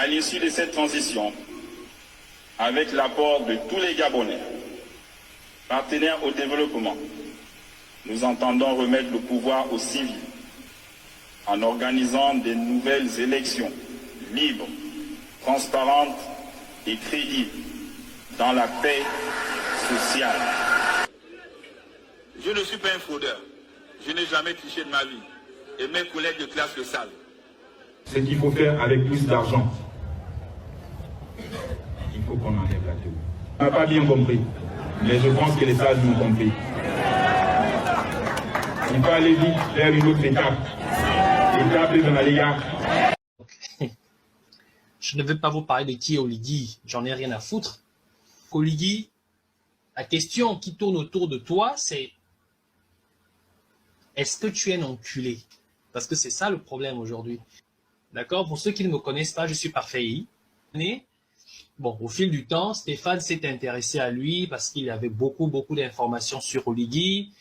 À l'issue de cette transition, avec l'apport de tous les Gabonais, partenaires au développement, nous entendons remettre le pouvoir aux civils en organisant de nouvelles élections libres, transparentes et crédibles dans la paix sociale. Je ne suis pas un fraudeur. Je n'ai jamais triché de ma vie. Et mes collègues de classe le savent. Ce qu'il faut faire avec plus d'argent, il faut qu'on enlève la théorie. On n'a pas bien compris, mais je pense que les sages l'ont compris. Il faut aller vite vers une autre étape. Étape dans la Je ne veux pas vous parler de qui est Oligui, j'en ai rien à foutre. Oligui, la question qui tourne autour de toi, c'est est-ce que tu es un enculé? Parce que c'est ça le problème aujourd'hui. D'accord? Pour ceux qui ne me connaissent pas, je suis parfait. Bon, au fil du temps, Stéphane s'est intéressé à lui parce qu'il avait beaucoup d'informations sur Oligui.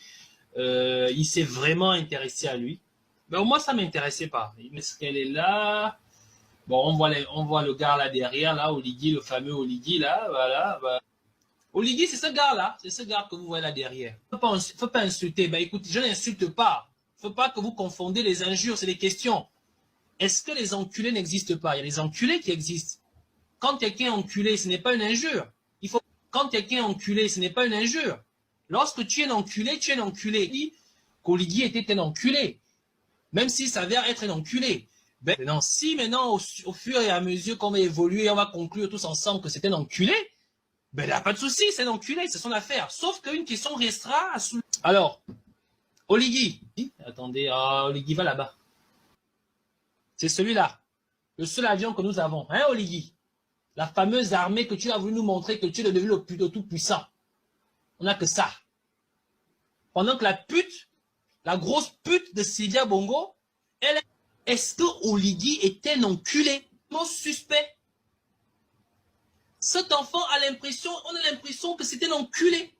Il s'est vraiment intéressé à lui. Mais moi, ça ne m'intéressait pas. Est-ce qu'elle est là? Bon, on voit le gars là derrière, là, Oligui, le fameux Oligui, là, voilà. Bah. Oligui, c'est ce gars-là. C'est ce gars que vous voyez là derrière. Il ne faut pas insulter. Ben, écoute, je n'insulte pas. Il ne faut pas que vous confondez les injures, c'est des questions. Est-ce que les enculés n'existent pas? Il y a les enculés qui existent. Quand quelqu'un est enculé, ce n'est pas une injure. Quand quelqu'un est enculé, ce n'est pas une injure. Lorsque tu es un enculé, tu es un enculé. Il dit qu'Oligui était un enculé. Même s'il s'avère être un enculé. Ben, non, si maintenant, au fur et à mesure qu'on va évoluer, on va conclure tous ensemble que c'est un enculé, ben, il n'y a pas de souci, c'est un enculé, c'est son affaire. Sauf qu'une question restera à soulever. Alors, Oligui. Attendez, Oligui va là-bas. C'est celui-là. Le seul avion que nous avons. Hein, Oligui? La fameuse armée que tu as voulu nous montrer que tu es devenu le tout puissant. On n'a que ça. Pendant que la pute, la grosse pute de Sylvia Bongo, elle, est-ce que Oligui est un enculé? Mon suspect. Cet enfant a l'impression, on a l'impression que c'était un enculé.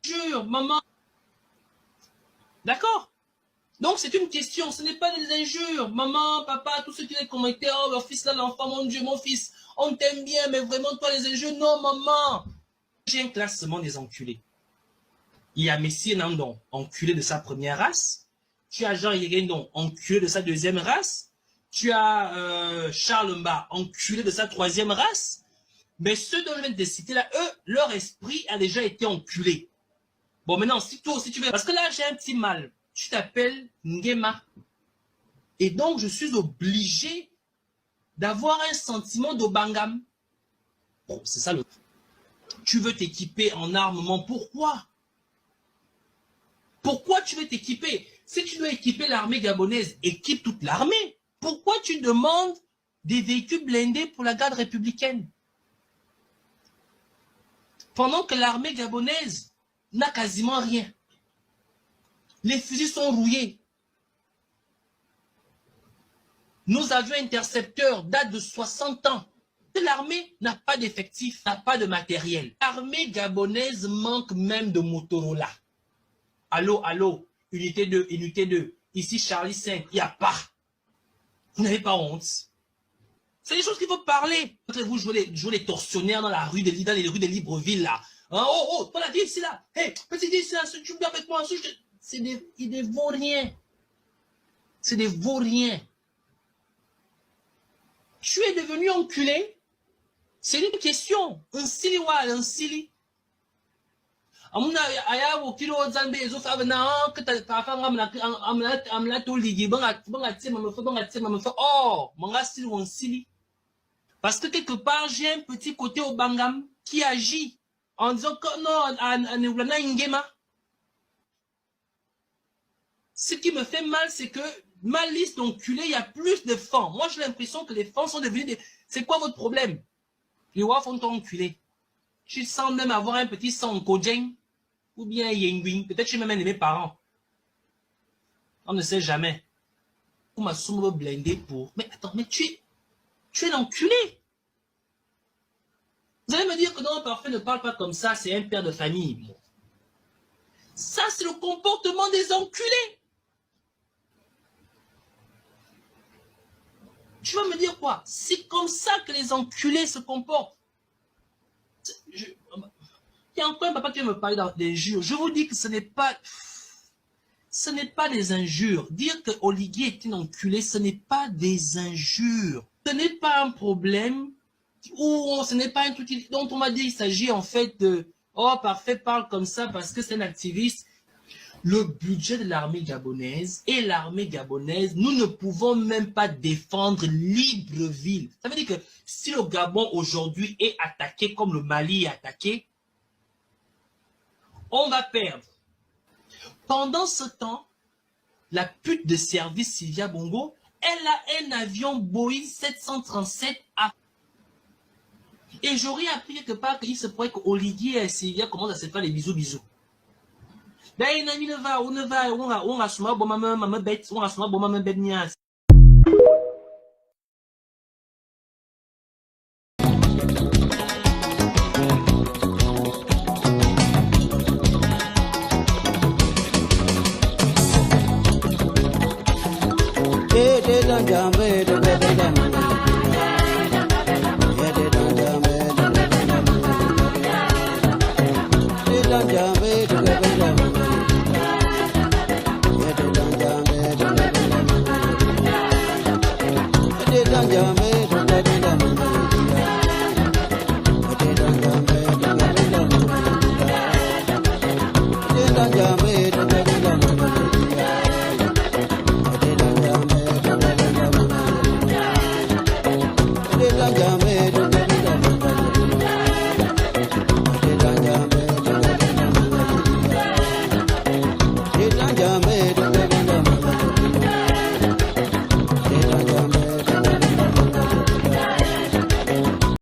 Jure, maman. D'accord? Donc c'est une question, ce n'est pas des injures. Maman, papa, tous ceux qui les connectés, oh mon fils là, l'enfant, mon Dieu, mon fils, on t'aime bien, mais vraiment toi les injures, non maman. J'ai un classement des enculés. Il y a Messie Nandon, enculé de sa première race. Tu as Jean Yegendon, enculé de sa deuxième race. Tu as Charles Mba, enculé de sa troisième race. Mais ceux dont je viens de citer là, eux, leur esprit a déjà été enculé. Bon maintenant, si toi aussi tu veux, parce que là j'ai un petit mal. Tu t'appelles Ngema. Et donc, je suis obligé d'avoir un sentiment d'Obangam. Bon, c'est ça le... Tu veux t'équiper en armement, pourquoi? Pourquoi tu veux t'équiper? Si tu dois équiper l'armée gabonaise, équipe toute l'armée. Pourquoi tu demandes des véhicules blindés pour la garde républicaine? Pendant que l'armée gabonaise n'a quasiment rien. Les fusils sont rouillés. Nos avions intercepteurs datent de 60 ans. L'armée n'a pas d'effectifs, n'a pas de matériel. L'armée gabonaise manque même de Motorola. Allô, allô, unité 2, unité 2. Ici Charlie 5, il n'y a pas. Vous n'avez pas honte. C'est des choses qu'il faut parler. Vous jouez les tortionnaires dans la rue dans les rues de Libreville là. Hein, oh, toi la vie ici là. Hé, petit ici là, tu viens avec moi. C'est des vauriens. C'est des vauriens. Tu es devenu enculé? C'est une question. Un sili wa, un sili. Amuna aya wokilo zambe ezo fa na que ta fa amna to ligi banga tsema me fa oh manga sili won sili. Parce que quelque part j'ai un petit côté au bangam qui agit en disant que non à Ngema. Ce qui me fait mal, c'est que ma liste d'enculés, il y a plus de fans. Moi, j'ai l'impression que les fans sont devenus des... C'est quoi votre problème? Les Waf ont enculé. Tu sens même avoir un petit sang Kojeng ou bien Yengwing. Peut-être que je suis même un de mes parents. On ne sait jamais. Ou ma somme blindée pour... Mais attends, mais tu es l'enculé. Vous allez me dire que non, parfait ne parle pas comme ça, c'est un père de famille. Ça, c'est le comportement des enculés. Tu vas me dire quoi? C'est comme ça que les enculés se comportent. Il y a encore un papa qui me parle d'injures. Je vous dis que ce n'est pas des injures. Dire que Oligui est une enculée, ce n'est pas des injures. Ce n'est pas un problème ou ce n'est pas un truc dont on m'a dit il s'agit en fait de « Oh, parfait, parle comme ça parce que c'est un activiste ». Le budget de l'armée gabonaise et l'armée gabonaise, nous ne pouvons même pas défendre Libreville. Ça veut dire que si le Gabon aujourd'hui est attaqué comme le Mali est attaqué, on va perdre. Pendant ce temps, la pute de service Sylvia Bongo, elle a un avion Boeing 737 à... Et j'aurais appris quelque part qu'il se pourrait qu'Oligui et Sylvia commencent à se faire les bisous. D'ailleurs, on a souvent bon maman bête, on a souvent bon maman bête niaise. Jambe,